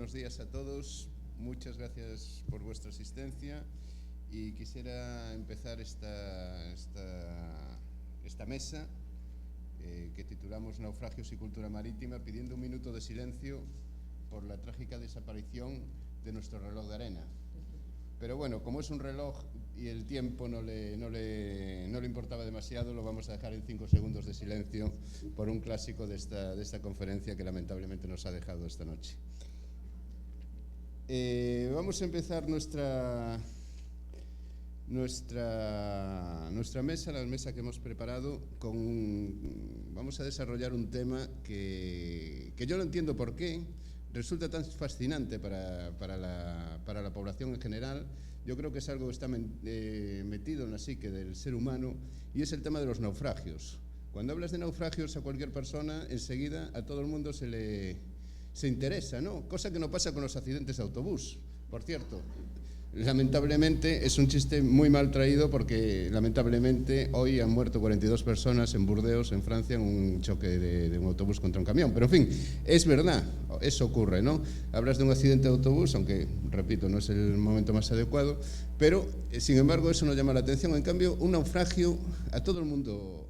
buenos días a todos. Muchas gracias por vuestra asistencia y quisiera empezar esta mesa que titulamos Naufragios y Cultura Marítima pidiendo un minuto de silencio por la trágica desaparición de nuestro reloj de arena. Pero bueno, como es un reloj y el tiempo no le importaba demasiado, lo vamos a dejar en 5 segundos de silencio por un clásico de esta conferencia que lamentablemente nos ha dejado esta noche. Vamos a empezar nuestra mesa, la mesa que hemos preparado, vamos a desarrollar un tema que yo no entiendo por qué resulta tan fascinante para la población en general. Yo creo que es algo que está metido en la psique del ser humano, y es el tema de los naufragios. Cuando hablas de naufragios a cualquier persona, enseguida a todo el mundo se interesa, ¿no? Cosa que no pasa con los accidentes de autobús, por cierto. Lamentablemente es un chiste muy mal traído porque lamentablemente hoy han muerto 42 personas en Burdeos, en Francia, en un choque de un autobús contra un camión. Pero en fin, es verdad, eso ocurre, ¿no? Hablas de un accidente de autobús, aunque, repito, no es el momento más adecuado, pero sin embargo eso nos llama la atención. En cambio, un naufragio a todo el mundo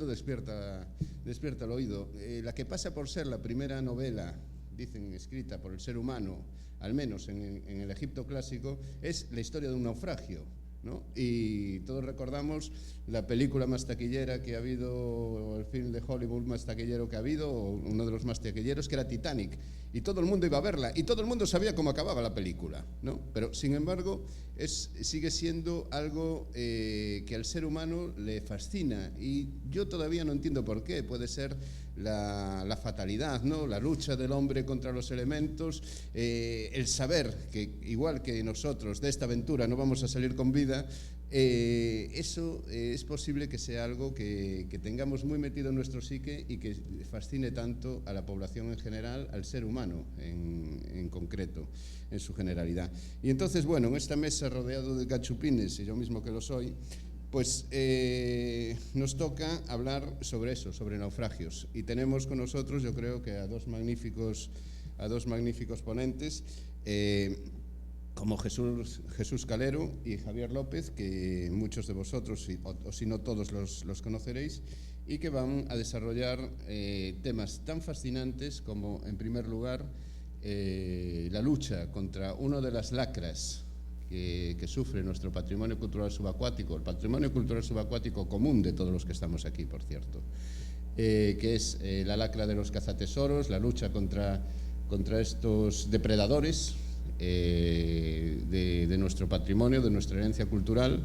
despierta el oído. La que pasa por ser la primera novela, dicen, escrita por el ser humano, al menos en el Egipto clásico, es la historia de un naufragio, ¿no? Y todos recordamos la película más taquillera que ha habido, o el film de Hollywood más taquillero que ha habido, o uno de los más taquilleros, que era Titanic, y todo el mundo iba a verla, y todo el mundo sabía cómo acababa la película, ¿no? Pero, sin embargo, sigue siendo algo que al ser humano le fascina, y yo todavía no entiendo por qué. Puede ser la fatalidad, ¿no? La lucha del hombre contra los elementos, el saber que, igual que nosotros, de esta aventura no vamos a salir con vida. Eso es posible que sea algo que tengamos muy metido en nuestro psique y que fascine tanto a la población en general, al ser humano en concreto, en su generalidad. Y entonces, bueno, en esta mesa rodeado de cachupines, y yo mismo que lo soy, pues nos toca hablar sobre eso, sobre naufragios. Y tenemos con nosotros, yo creo que a dos magníficos ponentes, como Jesús Calero y Javier López, que muchos de vosotros, o si no todos, los conoceréis, y que van a desarrollar temas tan fascinantes como, en primer lugar, la lucha contra una de las lacras que sufre nuestro patrimonio cultural subacuático, el patrimonio cultural subacuático común de todos los que estamos aquí, por cierto, que es la lacra de los cazatesoros, la lucha contra estos depredadores de nuestro patrimonio, de nuestra herencia cultural,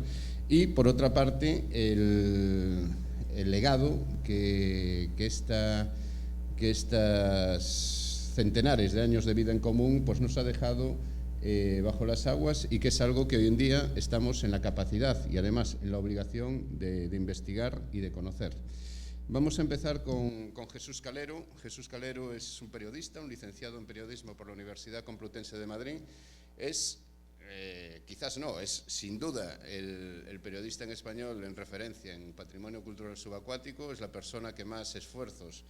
y por otra parte el legado que estas centenares de años de vida en común pues nos ha dejado bajo las aguas, y que es algo que hoy en día estamos en la capacidad y además en la obligación de investigar y de conocer. Vamos a empezar con Jesús Calero. Jesús Calero es un periodista, un licenciado en periodismo por la Universidad Complutense de Madrid. Es sin duda el periodista en español en referencia en patrimonio cultural subacuático. Es la persona que más esfuerzos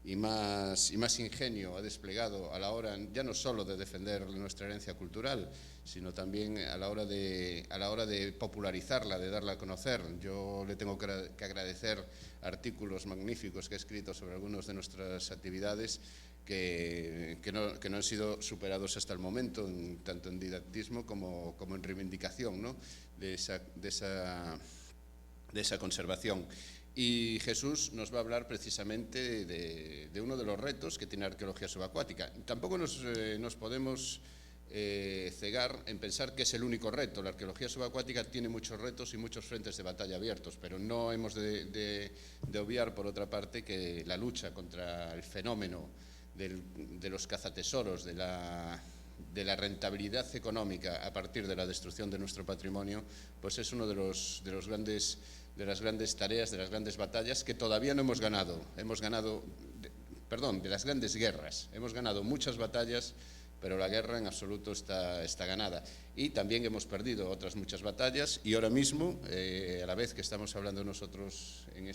y más ingenio ha desplegado a la hora ya no solo de defender nuestra herencia cultural, sino también a la hora de popularizarla, de darla a conocer. Yo le tengo que agradecer artículos magníficos que ha escrito sobre algunas de nuestras actividades que no han sido superados hasta el momento, tanto en didactismo como en reivindicación, ¿no? de esa conservación. Y Jesús nos va a hablar precisamente de uno de los retos que tiene la arqueología subacuática. Tampoco nos podemos cegar en pensar que es el único reto. La arqueología subacuática tiene muchos retos y muchos frentes de batalla abiertos, pero no hemos de obviar, por otra parte, que la lucha contra el fenómeno de los cazatesoros, de la rentabilidad económica a partir de la destrucción de nuestro patrimonio, pues es uno de las grandes tareas, de las grandes batallas que todavía no hemos ganado. De las grandes guerras. Hemos ganado muchas batallas, pero la guerra en absoluto está ganada. Y también hemos perdido otras muchas batallas, y ahora mismo, a la vez que estamos hablando nosotros en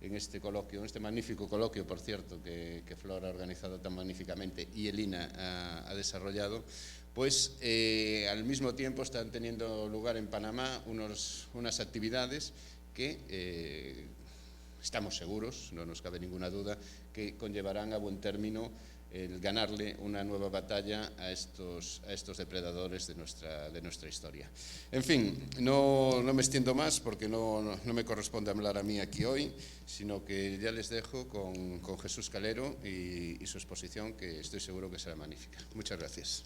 en este coloquio, en este magnífico coloquio, por cierto, que Flor ha organizado tan magníficamente y Elina ha desarrollado, pues al mismo tiempo están teniendo lugar en Panamá unas actividades que estamos seguros, no nos cabe ninguna duda, que conllevarán a buen término el ganarle una nueva batalla a estos depredadores de nuestra historia. En fin, no me extiendo más porque no me corresponde hablar a mí aquí hoy, sino que ya les dejo con Jesús Calero y su exposición, que estoy seguro que será magnífica. Muchas gracias.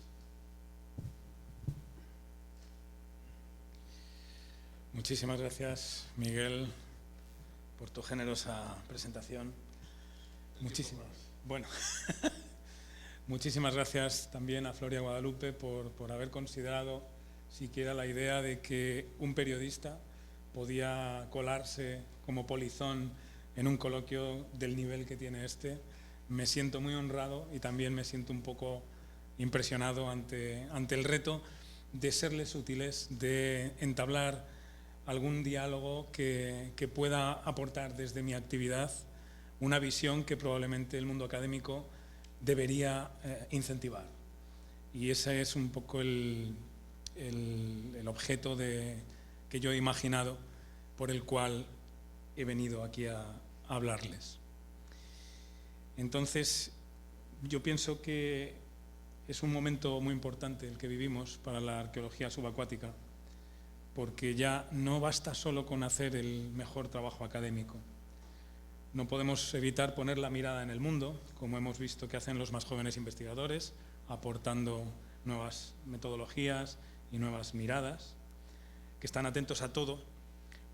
Muchísimas gracias, Miguel, por tu generosa presentación. Muchísimas gracias también a Flor y a Guadalupe por haber considerado siquiera la idea de que un periodista podía colarse como polizón en un coloquio del nivel que tiene este. Me siento muy honrado y también me siento un poco impresionado ante el reto de serles útiles, de entablar algún diálogo que pueda aportar desde mi actividad una visión que probablemente el mundo académico debería incentivar. Y ese es un poco el objeto que yo he imaginado por el cual he venido aquí a hablarles. Entonces, yo pienso que es un momento muy importante el que vivimos para la arqueología subacuática, porque ya no basta solo con hacer el mejor trabajo académico. No podemos evitar poner la mirada en el mundo, como hemos visto que hacen los más jóvenes investigadores, aportando nuevas metodologías y nuevas miradas, que están atentos a todo,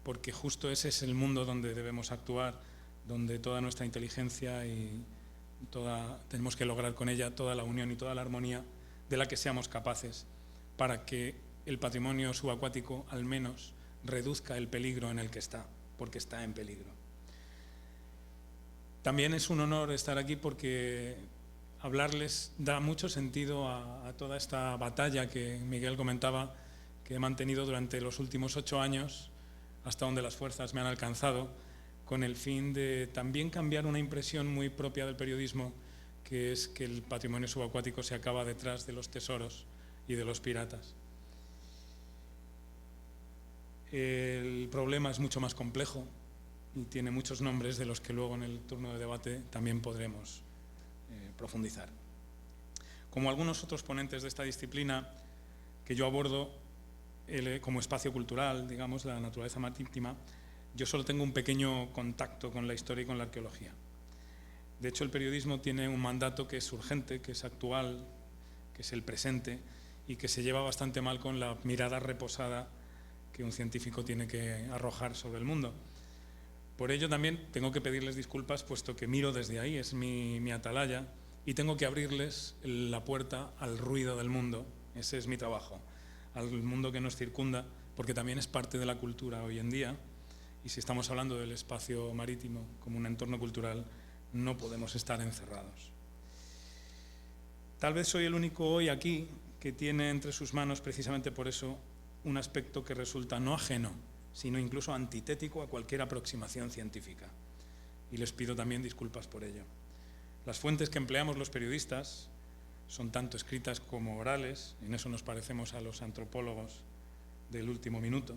porque justo ese es el mundo donde debemos actuar, donde toda nuestra inteligencia y tenemos que lograr con ella toda la unión y toda la armonía de la que seamos capaces para que el patrimonio subacuático al menos reduzca el peligro en el que está, porque está en peligro. También es un honor estar aquí porque hablarles da mucho sentido a toda esta batalla que Miguel comentaba, que he mantenido durante los últimos 8 años, hasta donde las fuerzas me han alcanzado, con el fin de también cambiar una impresión muy propia del periodismo, que es que el patrimonio subacuático se acaba detrás de los tesoros y de los piratas. El problema es mucho más complejo y tiene muchos nombres de los que luego en el turno de debate también podremos profundizar. Como algunos otros ponentes de esta disciplina que yo abordo como espacio cultural, digamos, la naturaleza marítima, yo solo tengo un pequeño contacto con la historia y con la arqueología. De hecho, el periodismo tiene un mandato que es urgente, que es actual, que es el presente y que se lleva bastante mal con la mirada reposada que un científico tiene que arrojar sobre el mundo. Por ello también tengo que pedirles disculpas, puesto que miro desde ahí, es mi atalaya, y tengo que abrirles la puerta al ruido del mundo. Ese es mi trabajo, al mundo que nos circunda, porque también es parte de la cultura hoy en día, y si estamos hablando del espacio marítimo como un entorno cultural, no podemos estar encerrados. Tal vez soy el único hoy aquí que tiene entre sus manos, precisamente por eso, un aspecto que resulta no ajeno, sino incluso antitético a cualquier aproximación científica. Y les pido también disculpas por ello. Las fuentes que empleamos los periodistas son tanto escritas como orales, en eso nos parecemos a los antropólogos del último minuto,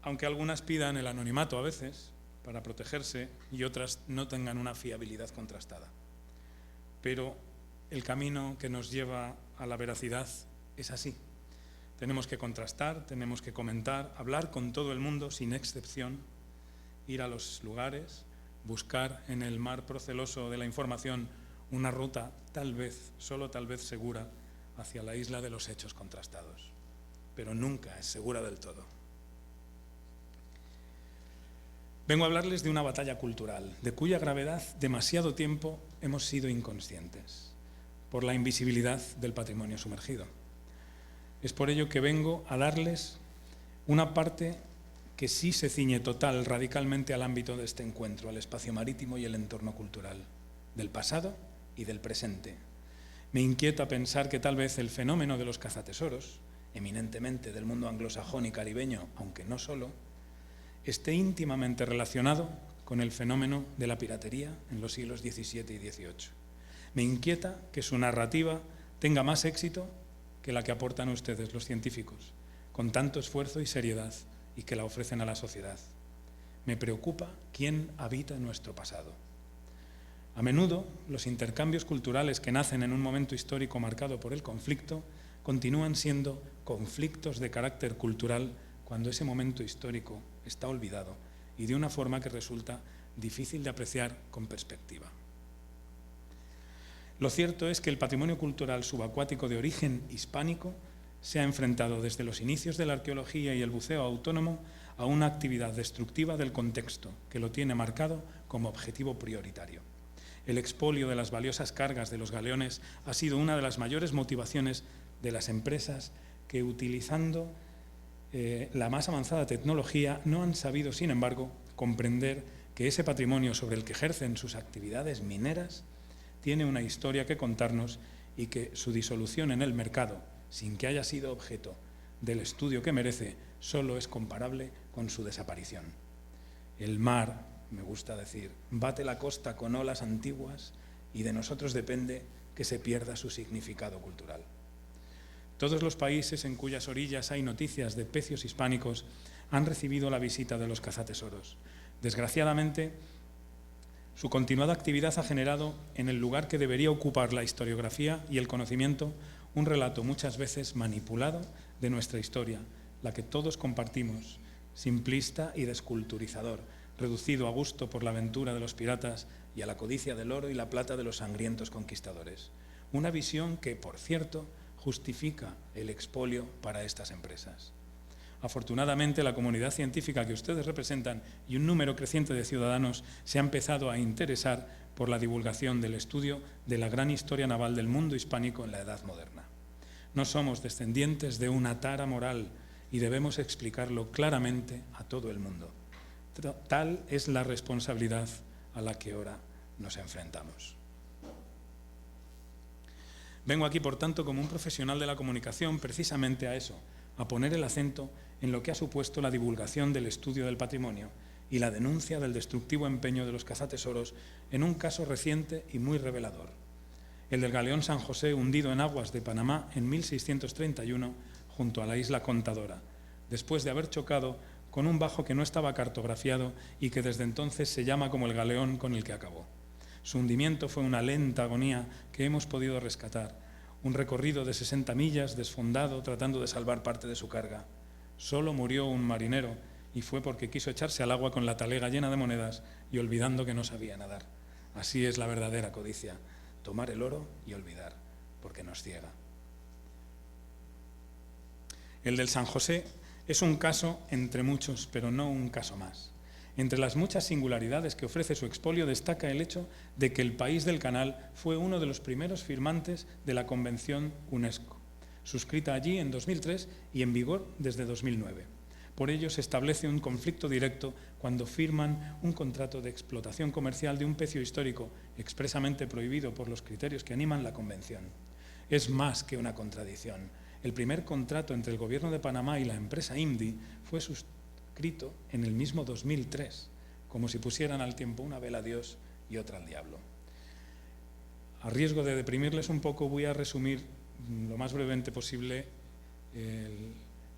aunque algunas pidan el anonimato a veces para protegerse y otras no tengan una fiabilidad contrastada. Pero el camino que nos lleva a la veracidad es así. Tenemos que contrastar, tenemos que comentar, hablar con todo el mundo sin excepción, ir a los lugares, buscar en el mar proceloso de la información una ruta tal vez, solo tal vez segura, hacia la isla de los hechos contrastados. Pero nunca es segura del todo. Vengo a hablarles de una batalla cultural, de cuya gravedad demasiado tiempo hemos sido inconscientes, por la invisibilidad del patrimonio sumergido. Es por ello que vengo a darles una parte que sí se ciñe total, radicalmente al ámbito de este encuentro, al espacio marítimo y el entorno cultural, del pasado y del presente. Me inquieta pensar que tal vez el fenómeno de los cazatesoros, eminentemente del mundo anglosajón y caribeño, aunque no solo, esté íntimamente relacionado con el fenómeno de la piratería en los siglos XVII y XVIII. Me inquieta que su narrativa tenga más éxito que la que aportan ustedes, los científicos, con tanto esfuerzo y seriedad, y que la ofrecen a la sociedad. Me preocupa quién habita nuestro pasado. A menudo, los intercambios culturales que nacen en un momento histórico marcado por el conflicto continúan siendo conflictos de carácter cultural cuando ese momento histórico está olvidado y de una forma que resulta difícil de apreciar con perspectiva. Lo cierto es que el patrimonio cultural subacuático de origen hispánico se ha enfrentado desde los inicios de la arqueología y el buceo autónomo a una actividad destructiva del contexto que lo tiene marcado como objetivo prioritario. El expolio de las valiosas cargas de los galeones ha sido una de las mayores motivaciones de las empresas que, utilizando la más avanzada tecnología, no han sabido, sin embargo, comprender que ese patrimonio sobre el que ejercen sus actividades mineras tiene una historia que contarnos y que su disolución en el mercado, sin que haya sido objeto del estudio que merece, solo es comparable con su desaparición. El mar, me gusta decir, bate la costa con olas antiguas y de nosotros depende que se pierda su significado cultural. Todos los países en cuyas orillas hay noticias de pecios hispánicos han recibido la visita de los cazatesoros. Desgraciadamente, su continuada actividad ha generado en el lugar que debería ocupar la historiografía y el conocimiento un relato muchas veces manipulado de nuestra historia, la que todos compartimos, simplista y desculturizador, reducido a gusto por la aventura de los piratas y a la codicia del oro y la plata de los sangrientos conquistadores. Una visión que, por cierto, justifica el expolio para estas empresas. Afortunadamente, la comunidad científica que ustedes representan y un número creciente de ciudadanos se ha empezado a interesar por la divulgación del estudio de la gran historia naval del mundo hispánico en la Edad Moderna. No somos descendientes de una tara moral y debemos explicarlo claramente a todo el mundo. Tal es la responsabilidad a la que ahora nos enfrentamos. Vengo aquí, por tanto, como un profesional de la comunicación, precisamente a eso, a poner el acento en lo que ha supuesto la divulgación del estudio del patrimonio y la denuncia del destructivo empeño de los cazatesoros en un caso reciente y muy revelador, el del galeón San José hundido en aguas de Panamá en 1631 junto a la isla Contadora, después de haber chocado con un bajo que no estaba cartografiado y que desde entonces se llama como el galeón con el que acabó. Su hundimiento fue una lenta agonía que hemos podido rescatar, un recorrido de 60 millas desfondado tratando de salvar parte de su carga. Solo murió un marinero y fue porque quiso echarse al agua con la talega llena de monedas y olvidando que no sabía nadar. Así es la verdadera codicia, tomar el oro y olvidar, porque nos ciega. El del San José es un caso entre muchos, pero no un caso más. Entre las muchas singularidades que ofrece su expolio destaca el hecho de que el país del canal fue uno de los primeros firmantes de la Convención UNESCO, suscrita allí en 2003 y en vigor desde 2009. Por ello se establece un conflicto directo cuando firman un contrato de explotación comercial de un pecio histórico expresamente prohibido por los criterios que animan la Convención. Es más que una contradicción. El primer contrato entre el Gobierno de Panamá y la empresa IMDI fue suscrito en el mismo 2003, como si pusieran al tiempo una vela a Dios y otra al diablo. A riesgo de deprimirles un poco, voy a resumir lo más brevemente posible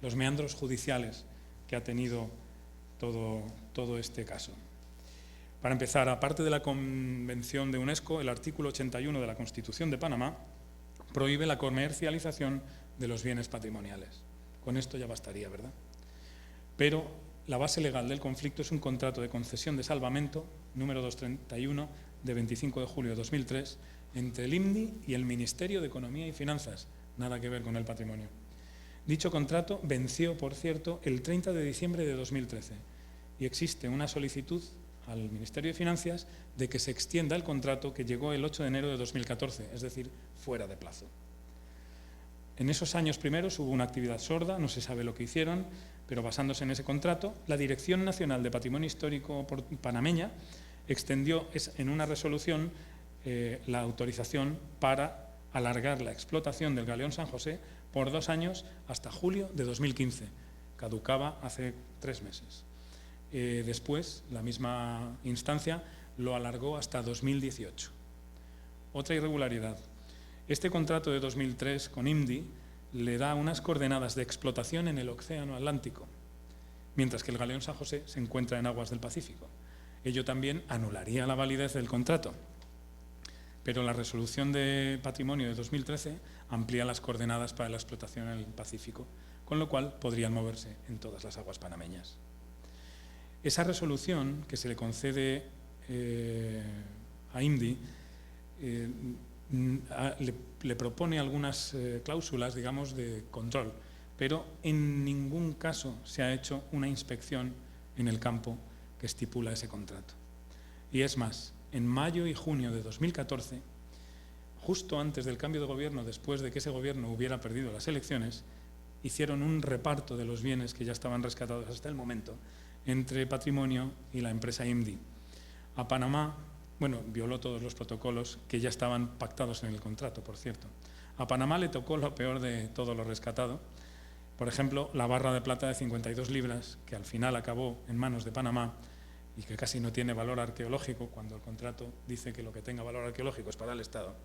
los meandros judiciales que ha tenido todo este caso. Para empezar, aparte de la Convención de UNESCO, el artículo 81 de la Constitución de Panamá prohíbe la comercialización de los bienes patrimoniales. Con esto ya bastaría, ¿verdad? Pero la base legal del conflicto es un contrato de concesión de salvamento, número 231, de 25 de julio de 2003, entre el IMDI y el Ministerio de Economía y Finanzas, nada que ver con el patrimonio. Dicho contrato venció, por cierto, el 30 de diciembre de 2013 y existe una solicitud al Ministerio de Finanzas de que se extienda el contrato que llegó el 8 de enero de 2014, es decir, fuera de plazo. En esos años primeros hubo una actividad sorda, no se sabe lo que hicieron, pero basándose en ese contrato, la Dirección Nacional de Patrimonio Histórico panameña extendió en una resolución la autorización para alargar la explotación del galeón San José por 2 años hasta julio de 2015. Caducaba hace 3 meses. Después, la misma instancia lo alargó hasta 2018. Otra irregularidad. Este contrato de 2003 con IMDI le da unas coordenadas de explotación en el Océano Atlántico, mientras que el galeón San José se encuentra en aguas del Pacífico. Ello también anularía la validez del contrato. Pero la resolución de patrimonio de 2013 amplía las coordenadas para la explotación en el Pacífico, con lo cual podrían moverse en todas las aguas panameñas. Esa resolución que se le concede a IMDI le propone algunas cláusulas, digamos, de control, pero en ningún caso se ha hecho una inspección en el campo que estipula ese contrato. Y es más, en mayo y junio de 2014, justo antes del cambio de gobierno, después de que ese gobierno hubiera perdido las elecciones, hicieron un reparto de los bienes que ya estaban rescatados hasta el momento entre Patrimonio y la empresa IMDI. A Panamá, bueno, violó todos los protocolos que ya estaban pactados en el contrato, por cierto. A Panamá le tocó lo peor de todo lo rescatado. Por ejemplo, la barra de plata de 52 libras, que al final acabó en manos de Panamá y que casi no tiene valor arqueológico, cuando el contrato dice que lo que tenga valor arqueológico es para el Estado,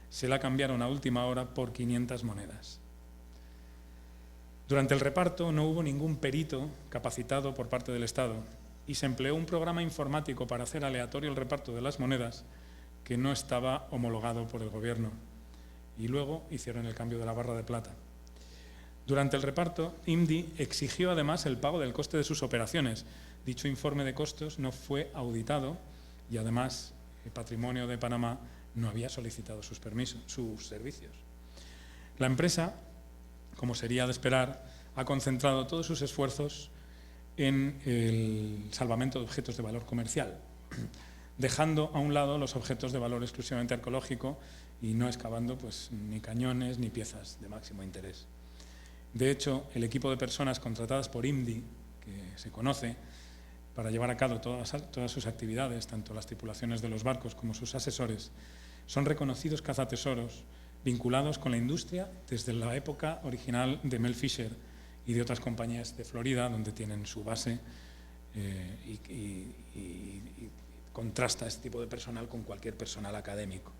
se la cambiaron a última hora por 500 monedas. Durante el reparto no hubo ningún perito capacitado por parte del Estado y se empleó un programa informático para hacer aleatorio el reparto de las monedas que no estaba homologado por el gobierno. Y luego hicieron el cambio de la barra de plata. Durante el reparto, IMDI exigió además el pago del coste de sus operaciones. Dicho informe de costos no fue auditado y además el Patrimonio de Panamá no había solicitado sus servicios. La empresa, como sería de esperar, ha concentrado todos sus esfuerzos en el salvamento de objetos de valor comercial, dejando a un lado los objetos de valor exclusivamente arqueológico y no excavando pues, ni cañones ni piezas de máximo interés. De hecho, el equipo de personas contratadas por IMDI, que se conoce, para llevar a cabo todas sus actividades, tanto las tripulaciones de los barcos como sus asesores, son reconocidos cazatesoros vinculados con la industria desde la época original de Mel Fisher y de otras compañías de Florida, donde tienen su base y contrasta este tipo de personal con cualquier personal académico.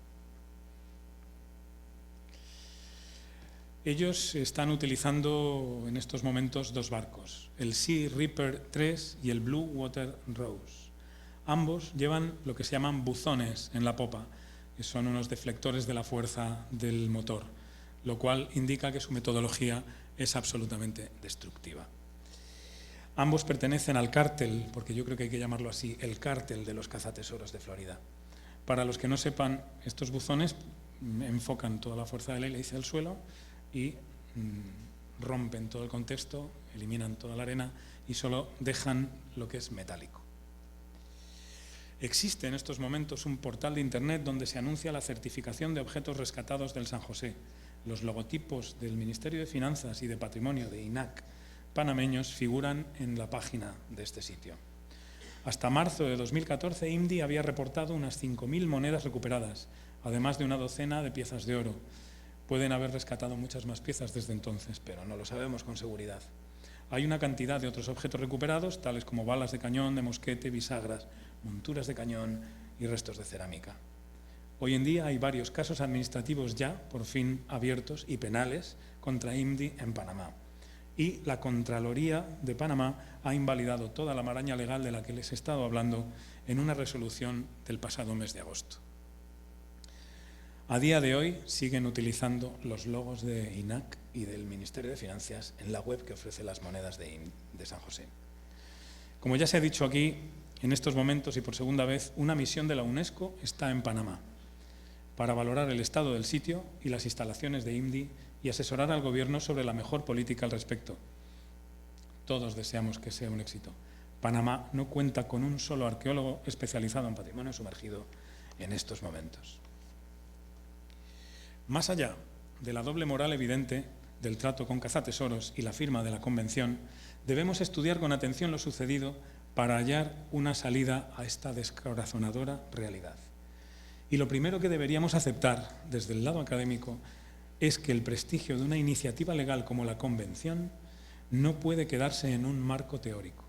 Ellos están utilizando en estos momentos dos barcos, el Sea Reaper 3 y el Blue Water Rose. Ambos llevan lo que se llaman buzones en la popa, que son unos deflectores de la fuerza del motor, lo cual indica que su metodología es absolutamente destructiva. Ambos pertenecen al cártel, porque yo creo que hay que llamarlo así, el cártel de los cazatesoros de Florida. Para los que no sepan, estos buzones enfocan toda la fuerza de la hélice al suelo y rompen todo el contexto, eliminan toda la arena y solo dejan lo que es metálico. Existe en estos momentos un portal de internet donde se anuncia la certificación de objetos rescatados del San José. Los logotipos del Ministerio de Finanzas y de Patrimonio de INAC panameños figuran en la página de este sitio. Hasta marzo de 2014, IMDI había reportado unas 5.000 monedas recuperadas, además de una docena de piezas de oro. Pueden haber rescatado muchas más piezas desde entonces, pero no lo sabemos con seguridad. Hay una cantidad de otros objetos recuperados, tales como balas de cañón, de mosquete, bisagras, monturas de cañón y restos de cerámica. Hoy en día hay varios casos administrativos ya, por fin, abiertos y penales contra IMDI en Panamá. Y la Contraloría de Panamá ha invalidado toda la maraña legal de la que les he estado hablando en una resolución del pasado mes de agosto. A día de hoy siguen utilizando los logos de INAC y del Ministerio de Finanzas en la web que ofrece las monedas de San José. Como ya se ha dicho aquí, en estos momentos y por segunda vez, una misión de la UNESCO está en Panamá para valorar el estado del sitio y las instalaciones de IMDI y asesorar al gobierno sobre la mejor política al respecto. Todos deseamos que sea un éxito. Panamá no cuenta con un solo arqueólogo especializado en patrimonio sumergido en estos momentos. Más allá de la doble moral evidente del trato con cazatesoros y la firma de la Convención, debemos estudiar con atención lo sucedido para hallar una salida a esta descorazonadora realidad. Y lo primero que deberíamos aceptar desde el lado académico es que el prestigio de una iniciativa legal como la Convención no puede quedarse en un marco teórico.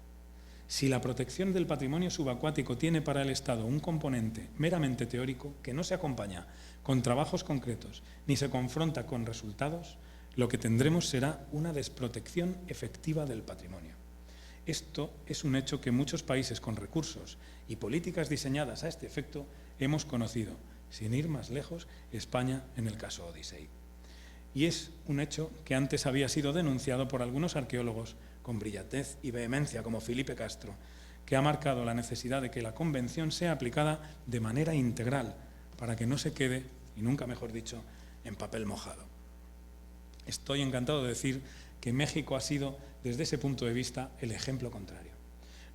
Si la protección del patrimonio subacuático tiene para el Estado un componente meramente teórico que no se acompaña con trabajos concretos ni se confronta con resultados, lo que tendremos será una desprotección efectiva del patrimonio. Esto es un hecho que muchos países con recursos y políticas diseñadas a este efecto hemos conocido, sin ir más lejos, España en el caso Odisei. Y es un hecho que antes había sido denunciado por algunos arqueólogos con brillantez y vehemencia, como Felipe Castro, que ha marcado la necesidad de que la Convención sea aplicada de manera integral para que no se quede, y nunca mejor dicho, en papel mojado. Estoy encantado de decir que México ha sido, desde ese punto de vista, el ejemplo contrario.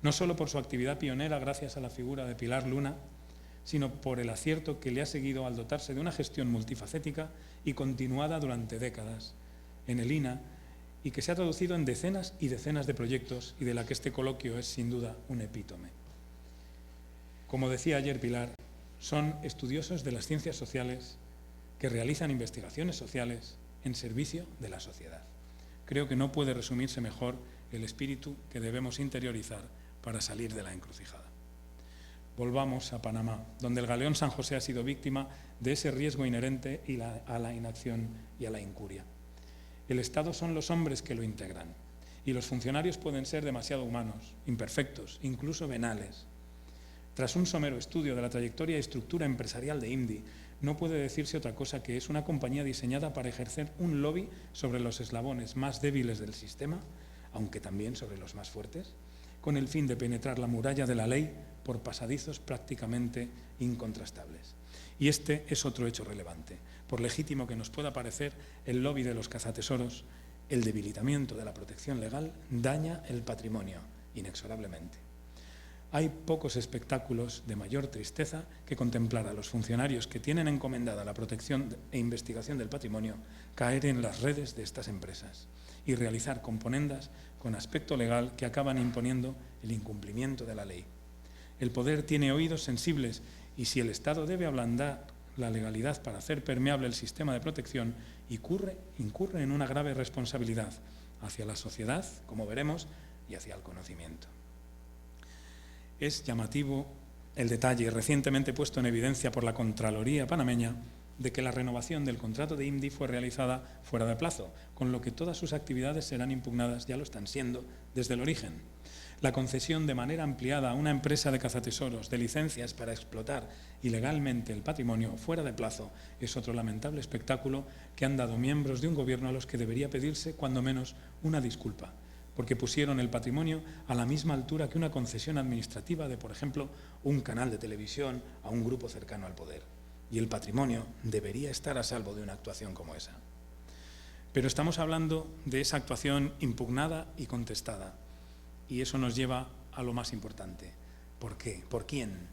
No solo por su actividad pionera gracias a la figura de Pilar Luna, sino por el acierto que le ha seguido al dotarse de una gestión multifacética y continuada durante décadas en el INAH, y que se ha traducido en decenas y decenas de proyectos y de la que este coloquio es sin duda un epítome. Como decía ayer Pilar, son estudiosos de las ciencias sociales que realizan investigaciones sociales en servicio de la sociedad. Creo que no puede resumirse mejor el espíritu que debemos interiorizar para salir de la encrucijada. Volvamos a Panamá, donde el galeón San José ha sido víctima de ese riesgo inherente a la inacción y a la incuria. El Estado son los hombres que lo integran, y los funcionarios pueden ser demasiado humanos, imperfectos, incluso venales. Tras un somero estudio de la trayectoria y estructura empresarial de INDI, no puede decirse otra cosa que es una compañía diseñada para ejercer un lobby sobre los eslabones más débiles del sistema, aunque también sobre los más fuertes, con el fin de penetrar la muralla de la ley por pasadizos prácticamente incontrastables. Y este es otro hecho relevante. Por legítimo que nos pueda parecer, el lobby de los cazatesoros, el debilitamiento de la protección legal, daña el patrimonio, inexorablemente. Hay pocos espectáculos de mayor tristeza que contemplar a los funcionarios que tienen encomendada la protección e investigación del patrimonio caer en las redes de estas empresas y realizar componendas con aspecto legal que acaban imponiendo el incumplimiento de la ley. El poder tiene oídos sensibles y si el Estado debe ablandar la legalidad para hacer permeable el sistema de protección, incurre en una grave responsabilidad hacia la sociedad, como veremos, y hacia el conocimiento. Es llamativo el detalle recientemente puesto en evidencia por la Contraloría panameña de que la renovación del contrato de INDI fue realizada fuera de plazo, con lo que todas sus actividades serán impugnadas, ya lo están siendo, desde el origen. La concesión de manera ampliada a una empresa de cazatesoros de licencias para explotar ilegalmente el patrimonio fuera de plazo es otro lamentable espectáculo que han dado miembros de un gobierno a los que debería pedirse, cuando menos, una disculpa, porque pusieron el patrimonio a la misma altura que una concesión administrativa de, por ejemplo, un canal de televisión a un grupo cercano al poder. Y el patrimonio debería estar a salvo de una actuación como esa. Pero estamos hablando de esa actuación impugnada y contestada. Y eso nos lleva a lo más importante. ¿Por qué? ¿Por quién?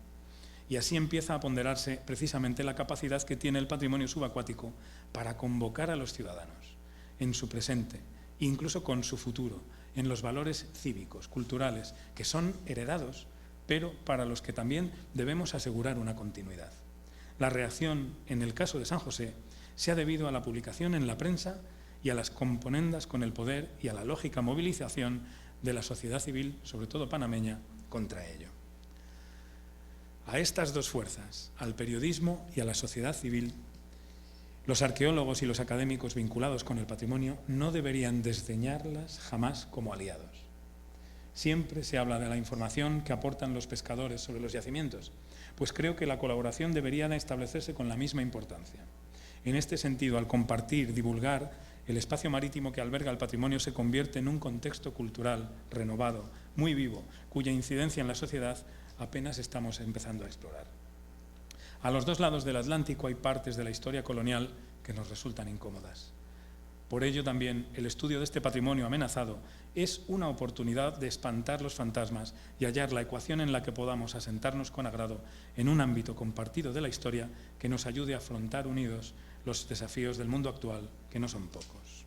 Y así empieza a ponderarse precisamente la capacidad que tiene el patrimonio subacuático para convocar a los ciudadanos en su presente, incluso con su futuro, en los valores cívicos, culturales, que son heredados, pero para los que también debemos asegurar una continuidad. La reacción, en el caso de San José, se ha debido a la publicación en la prensa y a las componendas con el poder y a la lógica movilización de la sociedad civil, sobre todo panameña, contra ello. A estas dos fuerzas, al periodismo y a la sociedad civil, los arqueólogos y los académicos vinculados con el patrimonio no deberían desdeñarlas jamás como aliados. Siempre se habla de la información que aportan los pescadores sobre los yacimientos, pues creo que la colaboración debería establecerse con la misma importancia. En este sentido, al compartir, divulgar, el espacio marítimo que alberga el patrimonio se convierte en un contexto cultural renovado, muy vivo, cuya incidencia en la sociedad apenas estamos empezando a explorar. A los dos lados del Atlántico hay partes de la historia colonial que nos resultan incómodas. Por ello también el estudio de este patrimonio amenazado es una oportunidad de espantar los fantasmas y hallar la ecuación en la que podamos asentarnos con agrado en un ámbito compartido de la historia que nos ayude a afrontar unidos los desafíos del mundo actual, que no son pocos.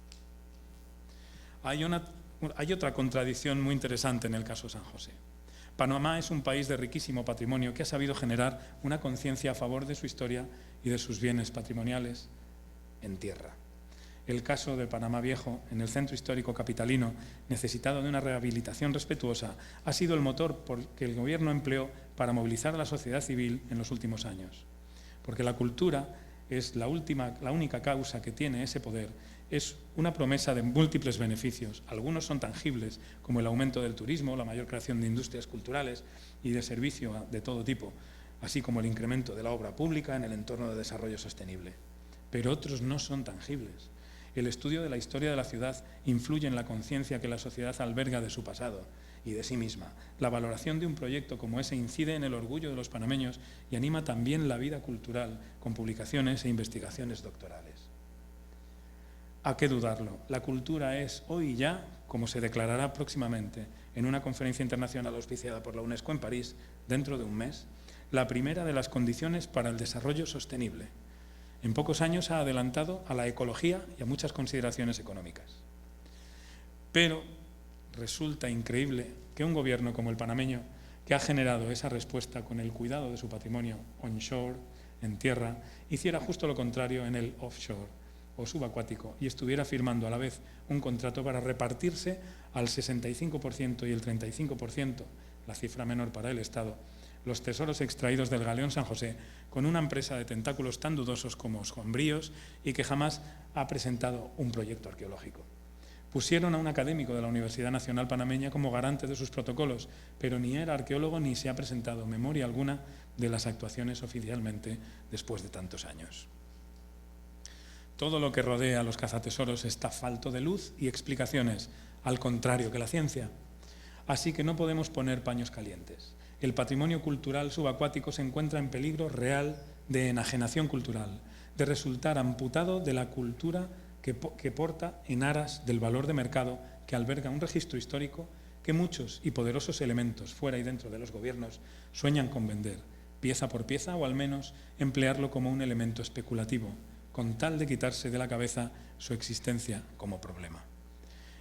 Hay otra contradicción muy interesante en el caso San José. Panamá es un país de riquísimo patrimonio que ha sabido generar una conciencia a favor de su historia y de sus bienes patrimoniales en tierra. el caso de Panamá Viejo, en el centro histórico capitalino, necesitado de una rehabilitación respetuosa, ha sido el motor que el Gobierno empleó para movilizar a la sociedad civil en los últimos años. Porque la cultura es la única causa que tiene ese poder. Es una promesa de múltiples beneficios. Algunos son tangibles, como el aumento del turismo, la mayor creación de industrias culturales y de servicio de todo tipo, así como el incremento de la obra pública en el entorno de desarrollo sostenible. Pero otros no son tangibles. El estudio de la historia de la ciudad influye en la conciencia que la sociedad alberga de su pasado y de sí misma. La valoración de un proyecto como ese incide en el orgullo de los panameños y anima también la vida cultural con publicaciones e investigaciones doctorales. ¿A qué dudarlo? La cultura es hoy ya, como se declarará próximamente en una conferencia internacional auspiciada por la UNESCO en París, dentro de un mes, la primera de las condiciones para el desarrollo sostenible. En pocos años ha adelantado a la ecología y a muchas consideraciones económicas. Pero resulta increíble que un gobierno como el panameño, que ha generado esa respuesta con el cuidado de su patrimonio onshore, en tierra, hiciera justo lo contrario en el offshore o subacuático y estuviera firmando a la vez un contrato para repartirse al 65% y el 35%, la cifra menor para el Estado, los tesoros extraídos del galeón San José con una empresa de tentáculos tan dudosos como Sombríos y que jamás ha presentado un proyecto arqueológico. Pusieron a un académico de la Universidad Nacional Panameña como garante de sus protocolos, pero ni era arqueólogo ni se ha presentado memoria alguna de las actuaciones oficialmente después de tantos años. Todo lo que rodea a los cazatesoros está falto de luz y explicaciones, al contrario que la ciencia. Así que no podemos poner paños calientes. El patrimonio cultural subacuático se encuentra en peligro real de enajenación cultural, de resultar amputado de la cultura que porta en aras del valor de mercado que alberga un registro histórico que muchos y poderosos elementos fuera y dentro de los gobiernos sueñan con vender, pieza por pieza o al menos emplearlo como un elemento especulativo, con tal de quitarse de la cabeza su existencia como problema.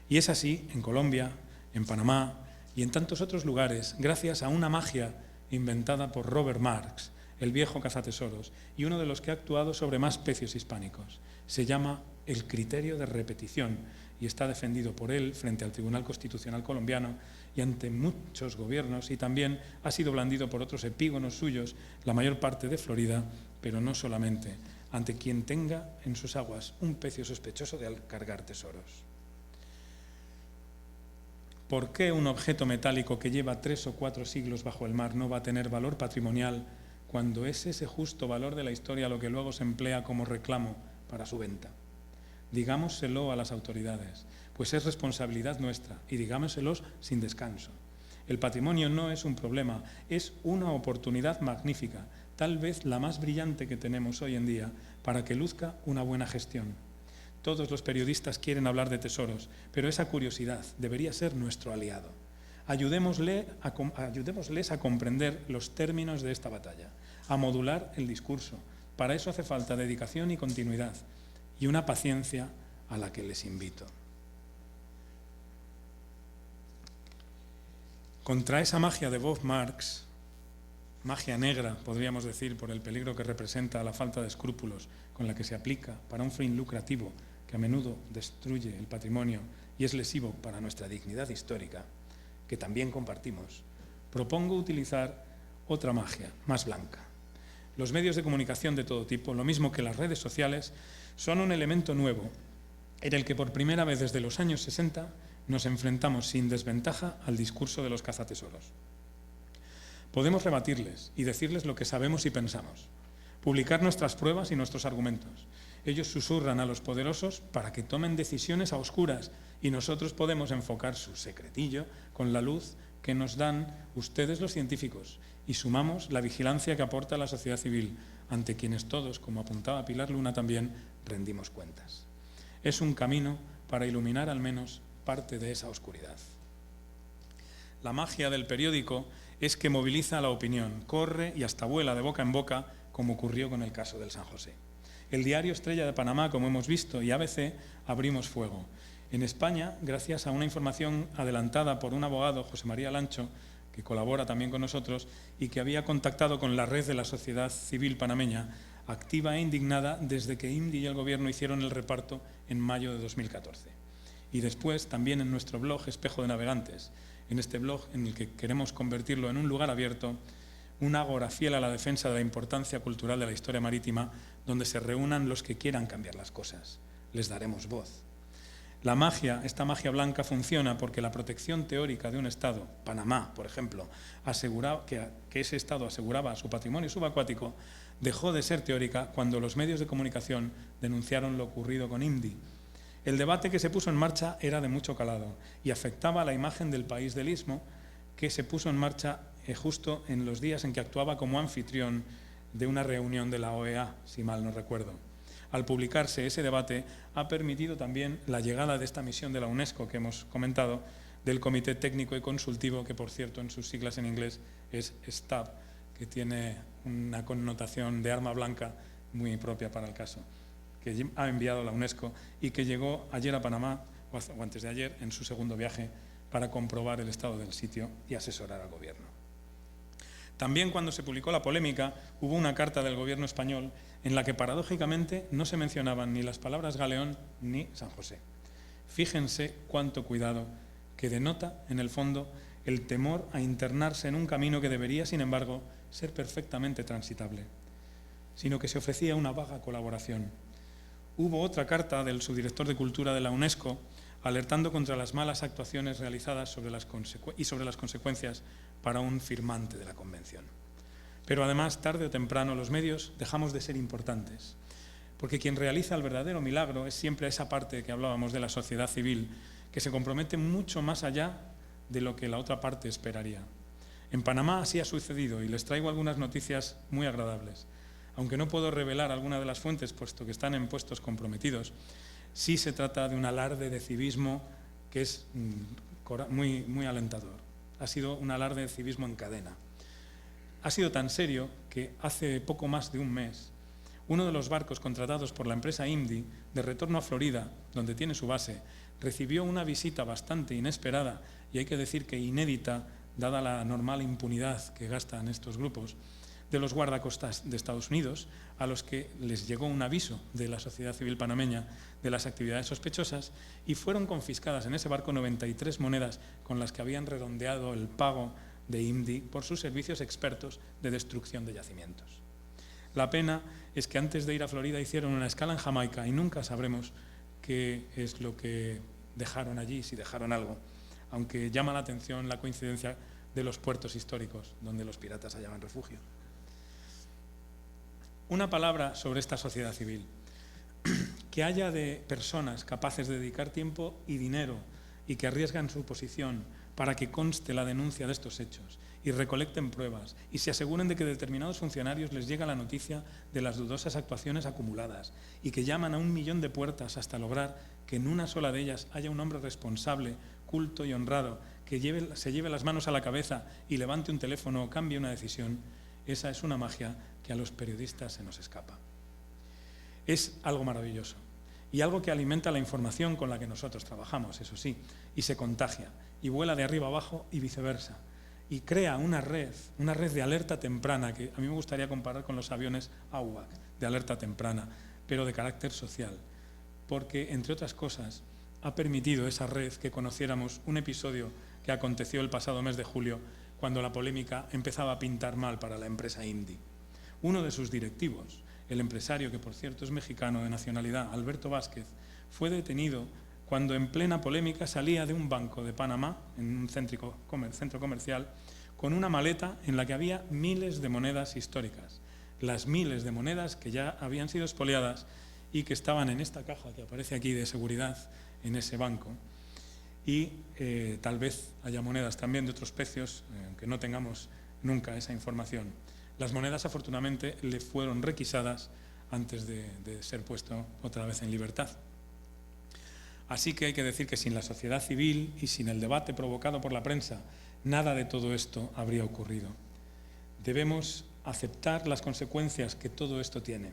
Y es así en Colombia, en Panamá y en tantos otros lugares, gracias a una magia inventada por Robert Marx, el viejo cazatesoros, y uno de los que ha actuado sobre más pecios hispánicos. Se llama el criterio de repetición y está defendido por él frente al Tribunal Constitucional colombiano y ante muchos gobiernos, y también ha sido blandido por otros epígonos suyos, la mayor parte de Florida, pero no solamente, ante quien tenga en sus aguas un pecio sospechoso de cargar tesoros. ¿Por qué un objeto metálico que lleva 3 o 4 siglos bajo el mar no va a tener valor patrimonial cuando es ese justo valor de la historia lo que luego se emplea como reclamo para su venta? Digámoselo a las autoridades, pues es responsabilidad nuestra, y digámoselos sin descanso. El patrimonio no es un problema, es una oportunidad magnífica, tal vez la más brillante que tenemos hoy en día, para que luzca una buena gestión. Todos los periodistas quieren hablar de tesoros, pero esa curiosidad debería ser nuestro aliado. Ayudémosles a comprender los términos de esta batalla, a modular el discurso. Para eso hace falta dedicación y continuidad, y una paciencia a la que les invito. Contra esa magia de Bob Marx, magia negra, podríamos decir, por el peligro que representa la falta de escrúpulos con la que se aplica para un fin lucrativo que a menudo destruye el patrimonio y es lesivo para nuestra dignidad histórica, que también compartimos, propongo utilizar otra magia, más blanca. Los medios de comunicación de todo tipo, lo mismo que las redes sociales, son un elemento nuevo en el que por primera vez desde los años 60 nos enfrentamos sin desventaja al discurso de los cazatesoros. Podemos rebatirles y decirles lo que sabemos y pensamos, publicar nuestras pruebas y nuestros argumentos. Ellos susurran a los poderosos para que tomen decisiones a oscuras y nosotros podemos enfocar su secretillo con la luz que nos dan ustedes los científicos y sumamos la vigilancia que aporta la sociedad civil, ante quienes todos, como apuntaba Pilar Luna también, rendimos cuentas. Es un camino para iluminar al menos parte de esa oscuridad. La magia del periódico es que moviliza a la opinión, corre y hasta vuela de boca en boca, como ocurrió con el caso del San José. El diario Estrella de Panamá, como hemos visto, y ABC abrimos fuego. En España, gracias a una información adelantada por un abogado, José María Lancho, que colabora también con nosotros y que había contactado con la red de la sociedad civil panameña, activa e indignada desde que IMDI y el Gobierno hicieron el reparto en mayo de 2014. Y después también en nuestro blog Espejo de Navegantes, en este blog en el que queremos convertirlo en un lugar abierto, un ágora fiel a la defensa de la importancia cultural de la historia marítima, donde se reúnan los que quieran cambiar las cosas. Les daremos voz. La magia, esta magia blanca, funciona porque la protección teórica de un Estado, Panamá, por ejemplo, aseguraba que ese Estado aseguraba su patrimonio subacuático, dejó de ser teórica cuando los medios de comunicación denunciaron lo ocurrido con IMDI. El debate que se puso en marcha era de mucho calado y afectaba a la imagen del país del Istmo, que se puso en marcha justo en los días en que actuaba como anfitrión de una reunión de la OEA, si mal no recuerdo. Al publicarse ese debate, ha permitido también la llegada de esta misión de la UNESCO que hemos comentado, del Comité Técnico y Consultivo, que por cierto en sus siglas en inglés es STAB, que tiene una connotación de arma blanca muy propia para el caso, que ha enviado la UNESCO y que llegó ayer a Panamá, o antes de ayer, en su segundo viaje, para comprobar el estado del sitio y asesorar al Gobierno. También cuando se publicó la polémica, hubo una carta del Gobierno español en la que paradójicamente no se mencionaban ni las palabras Galeón ni San José. Fíjense cuánto cuidado que denota, en el fondo, el temor a internarse en un camino que debería, sin embargo, ser perfectamente transitable, sino que se ofrecía una vaga colaboración. Hubo otra carta del subdirector de Cultura de la UNESCO alertando contra las malas actuaciones realizadas sobre las consecuencias para un firmante de la Convención. Pero además, tarde o temprano, los medios dejamos de ser importantes, porque quien realiza el verdadero milagro es siempre esa parte que hablábamos de la sociedad civil, que se compromete mucho más allá de lo que la otra parte esperaría. En Panamá así ha sucedido y les traigo algunas noticias muy agradables. Aunque no puedo revelar alguna de las fuentes, puesto que están en puestos comprometidos, sí se trata de un alarde de civismo que es muy alentador. Ha sido un alarde de civismo en cadena. Ha sido tan serio que hace poco más de un mes, uno de los barcos contratados por la empresa IMDI, de retorno a Florida, donde tiene su base, recibió una visita bastante inesperada y hay que decir que inédita, dada la normal impunidad que gastan estos grupos, de los guardacostas de Estados Unidos, a los que les llegó un aviso de la sociedad civil panameña de las actividades sospechosas y fueron confiscadas en ese barco 93 monedas con las que habían redondeado el pago de IMDI por sus servicios expertos de destrucción de yacimientos. La pena es que antes de ir a Florida hicieron una escala en Jamaica y nunca sabremos qué es lo que dejaron allí, si dejaron algo, aunque llama la atención la coincidencia de los puertos históricos donde los piratas hallaban refugio. Una palabra sobre esta sociedad civil. Que haya de personas capaces de dedicar tiempo y dinero y que arriesgan su posición para que conste la denuncia de estos hechos y recolecten pruebas y se aseguren de que determinados funcionarios les llega la noticia de las dudosas actuaciones acumuladas y que llaman a 1 millón de puertas hasta lograr que en una sola de ellas haya un hombre responsable, culto y honrado, que se lleve las manos a la cabeza y levante un teléfono o cambie una decisión. Esa es una magia que a los periodistas se nos escapa. Es algo maravilloso y algo que alimenta la información con la que nosotros trabajamos, eso sí, y se contagia y vuela de arriba abajo y viceversa y crea una red de alerta temprana que a mí me gustaría comparar con los aviones AWAC de alerta temprana, pero de carácter social, porque entre otras cosas ha permitido esa red que conociéramos un episodio que aconteció el pasado mes de julio cuando la polémica empezaba a pintar mal para la empresa IMDI. Uno de sus directivos, el empresario, que por cierto es mexicano de nacionalidad, Alberto Vázquez, fue detenido cuando en plena polémica salía de un banco de Panamá, en un centro comercial, con una maleta en la que había miles de monedas históricas. Las miles de monedas que ya habían sido expoliadas y que estaban en esta caja que aparece aquí de seguridad en ese banco. Y tal vez haya monedas también de otros precios, aunque no tengamos nunca esa información. Las monedas, afortunadamente, le fueron requisadas antes de ser puesto otra vez en libertad. Así que hay que decir que sin la sociedad civil y sin el debate provocado por la prensa, nada de todo esto habría ocurrido. Debemos aceptar las consecuencias que todo esto tiene.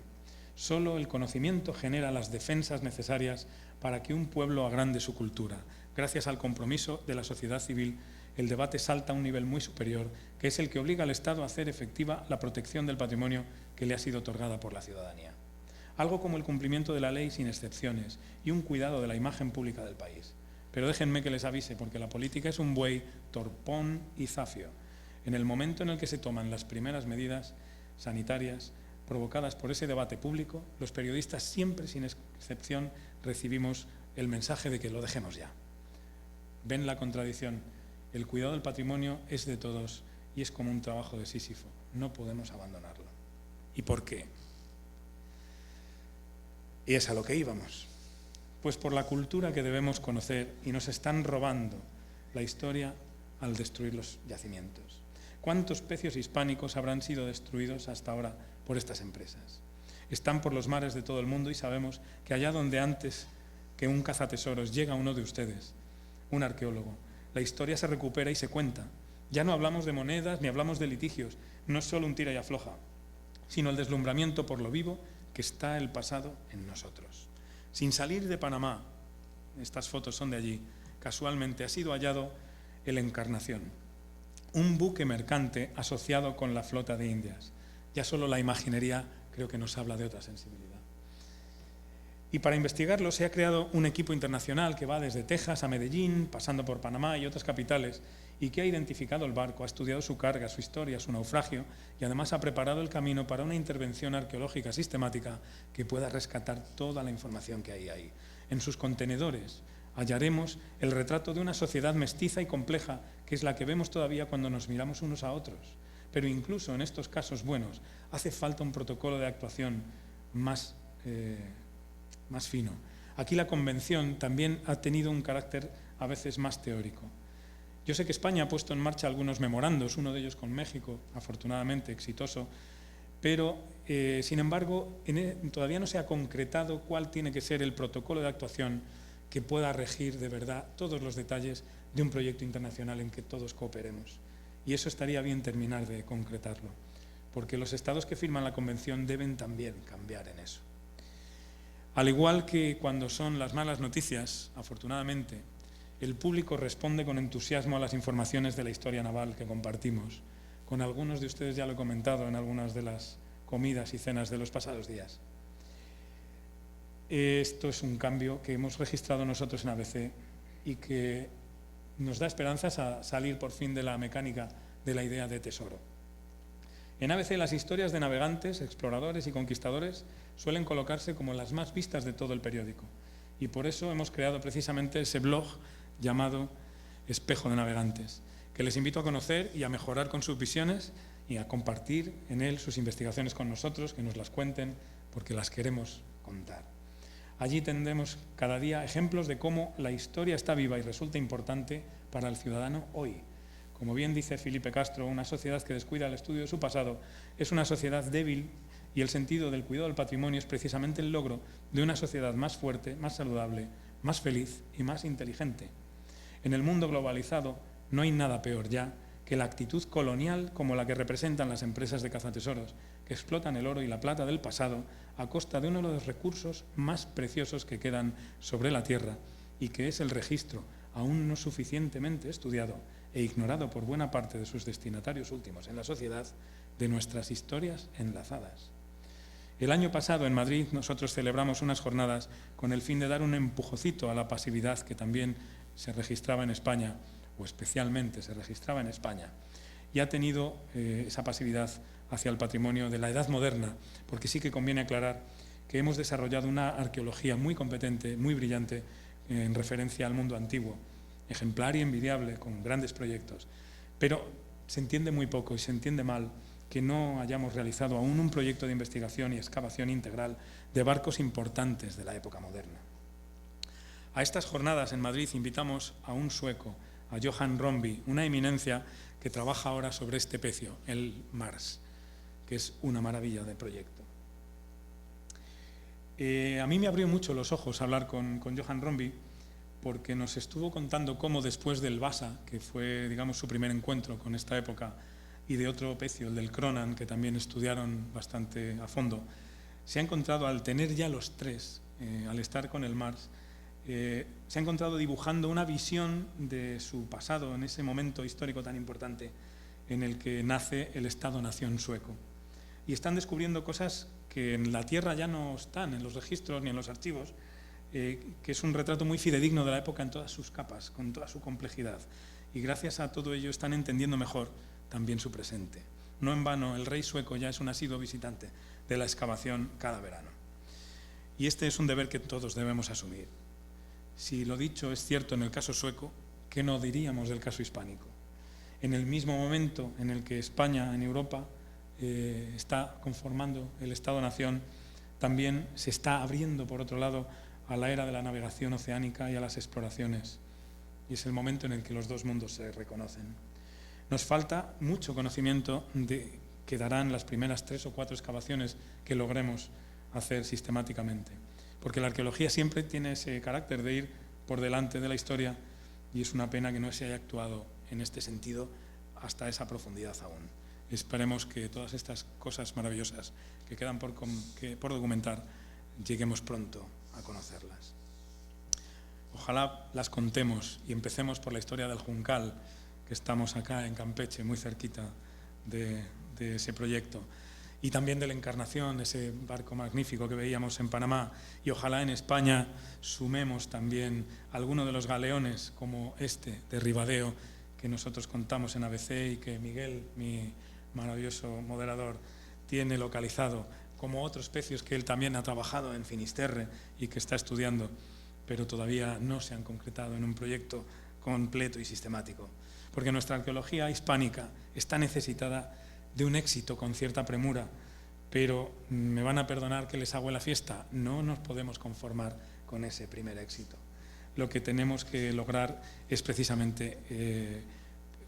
Solo el conocimiento genera las defensas necesarias para que un pueblo agrande su cultura, gracias al compromiso de la sociedad civil el debate salta a un nivel muy superior, que es el que obliga al Estado a hacer efectiva la protección del patrimonio que le ha sido otorgada por la ciudadanía. Algo como el cumplimiento de la ley sin excepciones y un cuidado de la imagen pública del país. Pero déjenme que les avise, porque la política es un buey torpón y zafio. En el momento en el que se toman las primeras medidas sanitarias provocadas por ese debate público, los periodistas siempre, sin excepción, recibimos el mensaje de que lo dejemos ya. ¿Ven la contradicción? El cuidado del patrimonio es de todos y es como un trabajo de Sísifo. No podemos abandonarlo. ¿Y por qué? Y es a lo que íbamos. Pues por la cultura que debemos conocer, y nos están robando la historia al destruir los yacimientos. ¿Cuántos pecios hispánicos habrán sido destruidos hasta ahora por estas empresas? Están por los mares de todo el mundo y sabemos que allá donde antes que un cazatesoros llega uno de ustedes, un arqueólogo, la historia se recupera y se cuenta. Ya no hablamos de monedas ni hablamos de litigios, no es solo un tira y afloja, sino el deslumbramiento por lo vivo que está el pasado en nosotros. Sin salir de Panamá, estas fotos son de allí, casualmente ha sido hallado el Encarnación, un buque mercante asociado con la flota de Indias. Ya solo la imaginería creo que nos habla de otra sensibilidad. Y para investigarlo se ha creado un equipo internacional que va desde Texas a Medellín, pasando por Panamá y otras capitales, y que ha identificado el barco, ha estudiado su carga, su historia, su naufragio, y además ha preparado el camino para una intervención arqueológica sistemática que pueda rescatar toda la información que hay ahí. En sus contenedores hallaremos el retrato de una sociedad mestiza y compleja, que es la que vemos todavía cuando nos miramos unos a otros. Pero incluso en estos casos buenos hace falta un protocolo de actuación más fino. Aquí la convención también ha tenido un carácter a veces más teórico. Yo sé que España ha puesto en marcha algunos memorandos, uno de ellos con México, afortunadamente exitoso, pero sin embargo todavía no se ha concretado cuál tiene que ser el protocolo de actuación que pueda regir de verdad todos los detalles de un proyecto internacional en que todos cooperemos. Y eso estaría bien terminar de concretarlo, porque los estados que firman la convención deben también cambiar en eso. Al igual que cuando son las malas noticias, afortunadamente, el público responde con entusiasmo a las informaciones de la historia naval que compartimos. Con algunos de ustedes ya lo he comentado en algunas de las comidas y cenas de los pasados días. Esto es un cambio que hemos registrado nosotros en ABC y que nos da esperanzas a salir por fin de la mecánica de la idea de tesoro. En ABC las historias de navegantes, exploradores y conquistadores suelen colocarse como las más vistas de todo el periódico, y por eso hemos creado precisamente ese blog llamado Espejo de Navegantes, que les invito a conocer y a mejorar con sus visiones y a compartir en él sus investigaciones con nosotros, que nos las cuenten porque las queremos contar. Allí tendremos cada día ejemplos de cómo la historia está viva y resulta importante para el ciudadano hoy. Como bien dice Felipe Castro, una sociedad que descuida el estudio de su pasado es una sociedad débil, y el sentido del cuidado del patrimonio es precisamente el logro de una sociedad más fuerte, más saludable, más feliz y más inteligente. En el mundo globalizado no hay nada peor ya que la actitud colonial como la que representan las empresas de cazatesoros, que explotan el oro y la plata del pasado a costa de uno de los recursos más preciosos que quedan sobre la tierra, y que es el registro, aún no suficientemente estudiado e ignorado por buena parte de sus destinatarios últimos en la sociedad, de nuestras historias enlazadas. El año pasado en Madrid nosotros celebramos unas jornadas con el fin de dar un empujocito a la pasividad que también se registraba en España, o especialmente se registraba en España, y ha tenido esa pasividad hacia el patrimonio de la edad moderna, porque sí que conviene aclarar que hemos desarrollado una arqueología muy competente, muy brillante, en referencia al mundo antiguo, ejemplar y envidiable, con grandes proyectos, pero se entiende muy poco y se entiende mal que no hayamos realizado aún un proyecto de investigación y excavación integral de barcos importantes de la época moderna. A estas jornadas en Madrid invitamos a un sueco, a Johan Romby, una eminencia que trabaja ahora sobre este pecio, el Mars, que es una maravilla de proyecto. A mí me abrió mucho los ojos hablar con Johan Romby, porque nos estuvo contando cómo después del Vasa, que fue, digamos, su primer encuentro con esta época, y de otro pecio, el del Cronan, que también estudiaron bastante a fondo, se ha encontrado, al tener ya los tres, al estar con el Mars, se ha encontrado dibujando una visión de su pasado en ese momento histórico tan importante en el que nace el Estado-nación sueco. Y están descubriendo cosas que en la tierra ya no están en los registros ni en los archivos, que es un retrato muy fidedigno de la época en todas sus capas, con toda su complejidad. Y gracias a todo ello están entendiendo mejor también su presente. No en vano, el rey sueco ya es un asiduo visitante de la excavación cada verano. Y este es un deber que todos debemos asumir. Si lo dicho es cierto en el caso sueco, ¿qué no diríamos del caso hispánico? En el mismo momento en el que España en Europa está conformando el Estado-nación, también se está abriendo, por otro lado, a la era de la navegación oceánica y a las exploraciones. Y es el momento en el que los dos mundos se reconocen. Nos falta mucho conocimiento que darán las primeras 3 o 4 excavaciones que logremos hacer sistemáticamente. Porque la arqueología siempre tiene ese carácter de ir por delante de la historia y es una pena que no se haya actuado en este sentido hasta esa profundidad aún. Esperemos que todas estas cosas maravillosas que quedan por documentar lleguemos pronto a conocerlas. Ojalá las contemos y empecemos por la historia del Juncal, que estamos acá en Campeche, muy cerquita de ese proyecto, y también de la Encarnación, ese barco magnífico que veíamos en Panamá, y ojalá en España sumemos también alguno de los galeones como este de Ribadeo que nosotros contamos en ABC y que Miguel, mi maravilloso moderador, tiene localizado, como otros pecios que él también ha trabajado en Finisterre y que está estudiando, pero todavía no se han concretado en un proyecto completo y sistemático. Porque nuestra arqueología hispánica está necesitada de un éxito con cierta premura, pero me van a perdonar que les hago la fiesta, no nos podemos conformar con ese primer éxito. Lo que tenemos que lograr es precisamente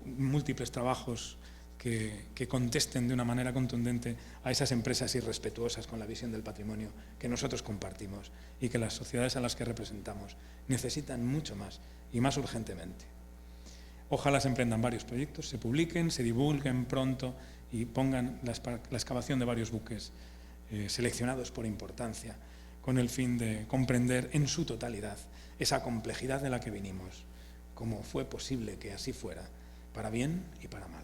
múltiples trabajos que contesten de una manera contundente a esas empresas irrespetuosas con la visión del patrimonio que nosotros compartimos y que las sociedades a las que representamos necesitan mucho más y más urgentemente. Ojalá se emprendan varios proyectos, se publiquen, se divulguen pronto y pongan la excavación de varios buques seleccionados por importancia con el fin de comprender en su totalidad esa complejidad de la que vinimos, cómo fue posible que así fuera, para bien y para mal.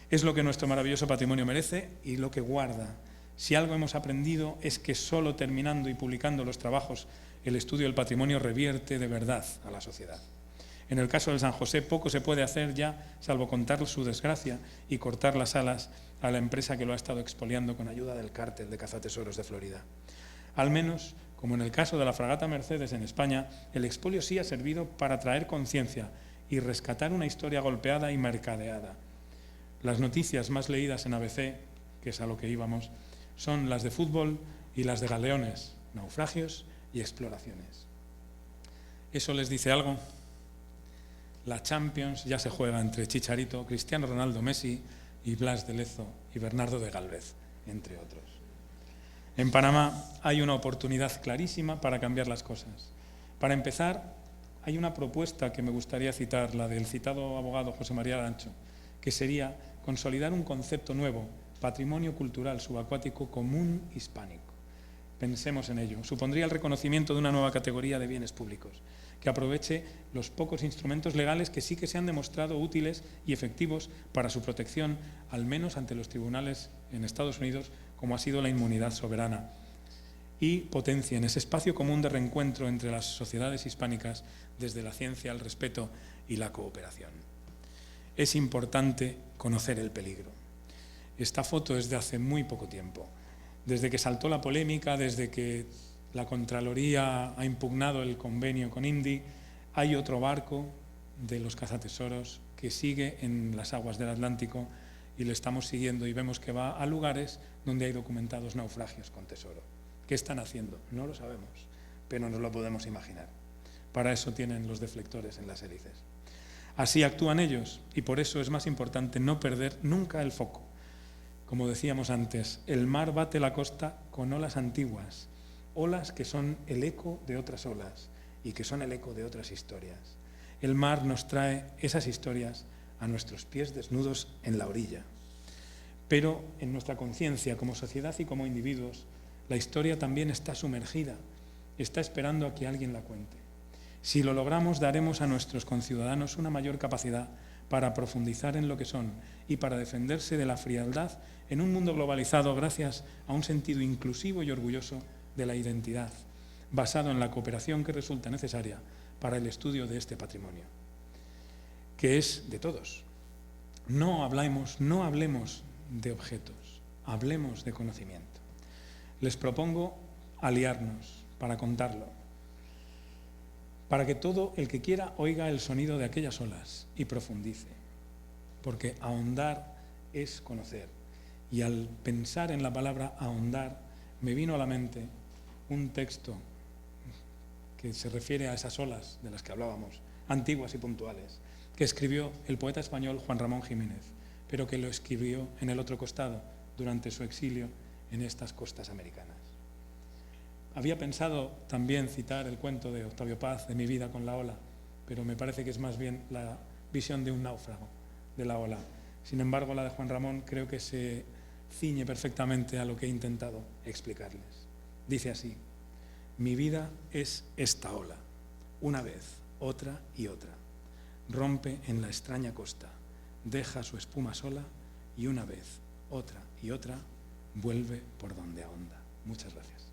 Es lo que nuestro maravilloso patrimonio merece y lo que guarda. Si algo hemos aprendido es que solo terminando y publicando los trabajos, el estudio del patrimonio revierte de verdad a la sociedad. En el caso del San José poco se puede hacer ya, salvo contar su desgracia y cortar las alas a la empresa que lo ha estado expoliando con ayuda del cártel de cazatesoros de Florida. Al menos, como en el caso de la fragata Mercedes en España, el expolio sí ha servido para traer conciencia y rescatar una historia golpeada y mercadeada. Las noticias más leídas en ABC, que es a lo que íbamos, son las de fútbol y las de galeones, naufragios y exploraciones. ¿Eso les dice algo? La Champions ya se juega entre Chicharito, Cristiano Ronaldo, Messi y Blas de Lezo y Bernardo de Gálvez, entre otros. En Panamá hay una oportunidad clarísima para cambiar las cosas. Para empezar, hay una propuesta que me gustaría citar, la del citado abogado José María Arancho, que sería consolidar un concepto nuevo, patrimonio cultural subacuático común hispánico. Pensemos en ello. Supondría el reconocimiento de una nueva categoría de bienes públicos, que aproveche los pocos instrumentos legales que sí que se han demostrado útiles y efectivos para su protección, al menos ante los tribunales en Estados Unidos, como ha sido la inmunidad soberana, y potencien ese espacio común de reencuentro entre las sociedades hispánicas desde la ciencia, el respeto y la cooperación. Es importante conocer el peligro. Esta foto es de hace muy poco tiempo, desde que saltó la polémica, desde que la Contraloría ha impugnado el convenio con Indy, hay otro barco de los cazatesoros que sigue en las aguas del Atlántico y le estamos siguiendo y vemos que va a lugares donde hay documentados naufragios con tesoro. ¿Qué están haciendo? No lo sabemos, pero nos lo podemos imaginar. Para eso tienen los deflectores en las hélices. Así actúan ellos y por eso es más importante no perder nunca el foco. Como decíamos antes, el mar bate la costa con olas antiguas, olas que son el eco de otras olas y que son el eco de otras historias. El mar nos trae esas historias a nuestros pies desnudos en la orilla. Pero en nuestra conciencia como sociedad y como individuos, la historia también está sumergida está esperando a que alguien la cuente. Si lo logramos, daremos a nuestros conciudadanos una mayor capacidad para profundizar en lo que son y para defenderse de la frialdad en un mundo globalizado gracias a un sentido inclusivo y orgulloso de la identidad, basado en la cooperación que resulta necesaria para el estudio de este patrimonio, que es de todos. No hablemos de objetos, hablemos de conocimiento. Les propongo aliarnos para contarlo, para que todo el que quiera oiga el sonido de aquellas olas y profundice, porque ahondar es conocer. Y al pensar en la palabra ahondar, me vino a la mente un texto que se refiere a esas olas de las que hablábamos, antiguas y puntuales, que escribió el poeta español Juan Ramón Jiménez, pero que lo escribió en el otro costado durante su exilio en estas costas americanas. Había pensado también citar el cuento de Octavio Paz, de Mi vida con la ola, pero me parece que es más bien la visión de un náufrago de la ola. Sin embargo, la de Juan Ramón creo que se ciñe perfectamente a lo que he intentado explicarles. Dice así: mi vida es esta ola, una vez, otra y otra. Rompe en la extraña costa, deja su espuma sola y una vez, otra y otra, vuelve por donde ahonda. Muchas gracias.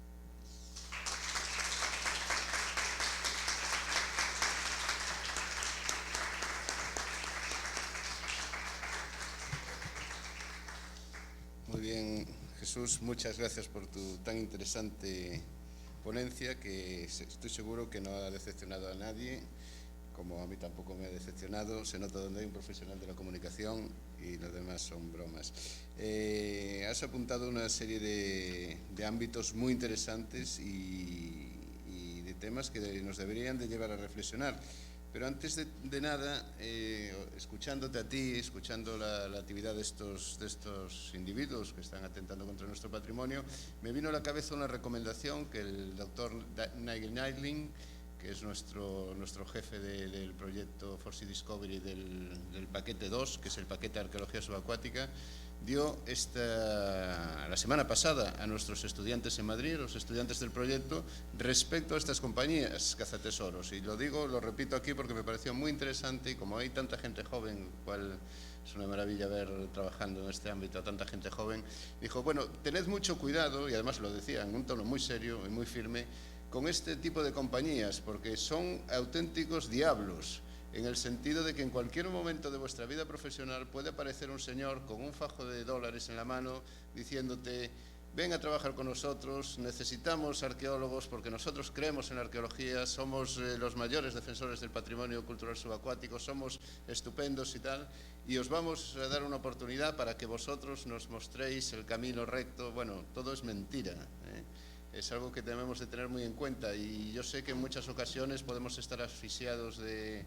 Muy bien, Jesús, muchas gracias por tu tan interesante ponencia, que estoy seguro que no ha decepcionado a nadie, como a mí tampoco me ha decepcionado. Se nota donde hay un profesional de la comunicación y los demás son bromas. Has apuntado una serie de ámbitos muy interesantes y de temas que nos deberían de llevar a reflexionar. Pero antes de nada, escuchándote a ti, escuchando la actividad de estos individuos que están atentando contra nuestro patrimonio, me vino a la cabeza una recomendación que el doctor Nigel Nyling, que es nuestro jefe del proyecto For Sea Discovery del paquete 2, que es el paquete de arqueología subacuática, dio la semana pasada a nuestros estudiantes en Madrid, los estudiantes del proyecto, respecto a estas compañías cazatesoros. Y lo repito aquí porque me pareció muy interesante, y como hay tanta gente joven, cual es una maravilla ver trabajando en este ámbito a tanta gente joven, dijo, bueno, tened mucho cuidado, y además lo decía en un tono muy serio y muy firme, con este tipo de compañías, porque son auténticos diablos, en el sentido de que en cualquier momento de vuestra vida profesional puede aparecer un señor con un fajo de dólares en la mano diciéndote, ven a trabajar con nosotros, necesitamos arqueólogos porque nosotros creemos en la arqueología, somos los mayores defensores del patrimonio cultural subacuático, somos estupendos y tal, y os vamos a dar una oportunidad para que vosotros nos mostréis el camino recto. Bueno, todo es mentira, ¿eh? Es algo que debemos de tener muy en cuenta, y yo sé que en muchas ocasiones podemos estar asfixiados de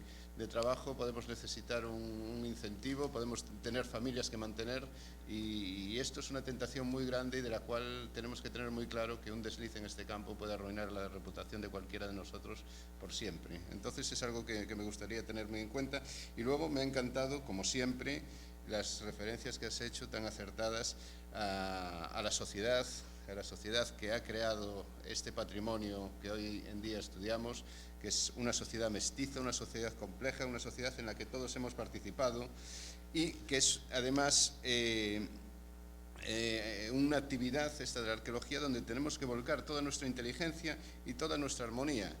trabajo, podemos necesitar un incentivo, podemos tener familias que mantener, y esto es una tentación muy grande y de la cual tenemos que tener muy claro que un desliz en este campo puede arruinar la reputación de cualquiera de nosotros por siempre. Entonces es algo que me gustaría tener muy en cuenta. Y luego me ha encantado, como siempre, las referencias que has hecho tan acertadas a la sociedad que ha creado este patrimonio que hoy en día estudiamos, que es una sociedad mestiza, una sociedad compleja, una sociedad en la que todos hemos participado y que es además una actividad, esta de la arqueología, donde tenemos que volcar toda nuestra inteligencia y toda nuestra armonía,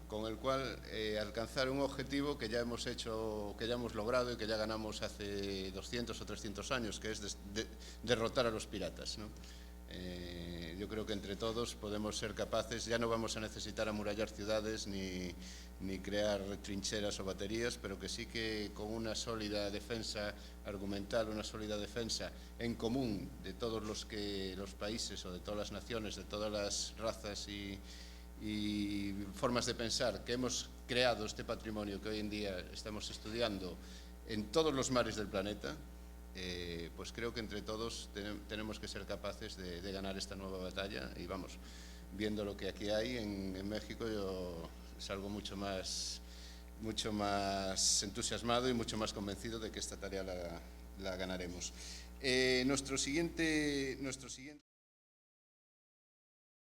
con el cual alcanzar un objetivo que ya hemos hecho, que ya hemos logrado y que ya ganamos hace 200 o 300 años, que es derrotar a los piratas, ¿no? Yo creo que entre todos podemos ser capaces, ya no vamos a necesitar amurallar ciudades ni crear trincheras o baterías, pero que sí que con una sólida defensa argumental, una sólida defensa en común de todos los países o de todas las naciones, de todas las razas y formas de pensar que hemos creado este patrimonio que hoy en día estamos estudiando en todos los mares del planeta, pues creo que entre todos tenemos que ser capaces de ganar esta nueva batalla. Y vamos, viendo lo que aquí hay en México, yo salgo mucho más entusiasmado y mucho más convencido de que esta tarea la ganaremos. Nuestro siguiente